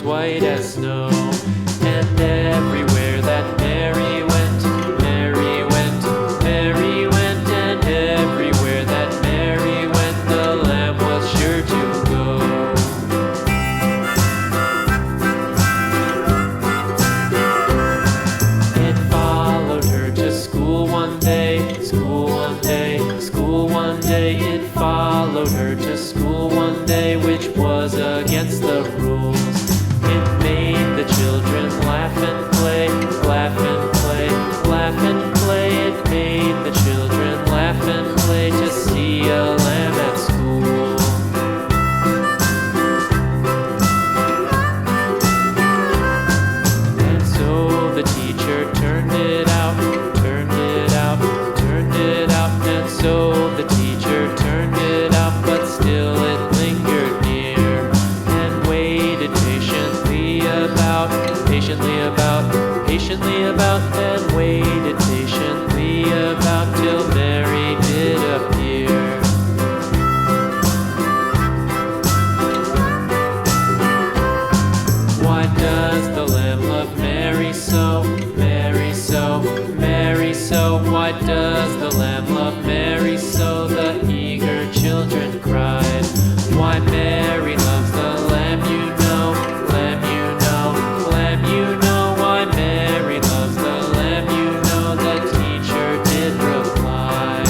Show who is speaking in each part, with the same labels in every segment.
Speaker 1: white as snow. And everywhere that Mary went, Mary went, Mary went, and everywhere that Mary went, the lamb was sure to go. It followed her to school one day, school one day, school one day. It followed her to school one day, which was against the rules. It made the children laugh and play, laugh and play, laugh and play. It made the children laugh and play to see a lamb at school. And so the teacher turned it out, turned it out, turned it out. And so the teacher turned it out, but still it lingered near and waited patiently about, patiently about, and waited patiently about till Mary did appear. Why does the lamb love Mary so, Mary so, Mary so? Why does the lamb love Mary so? The eager children cried. Why Mary loves the lamb, you know, lamb, you know, lamb, you know. Why Mary loves the lamb, you know, the teacher did reply.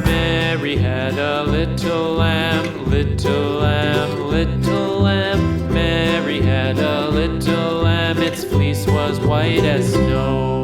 Speaker 1: Mary had a little lamb, little lamb, little lamb. Mary had a little lamb, its fleece was white as snow.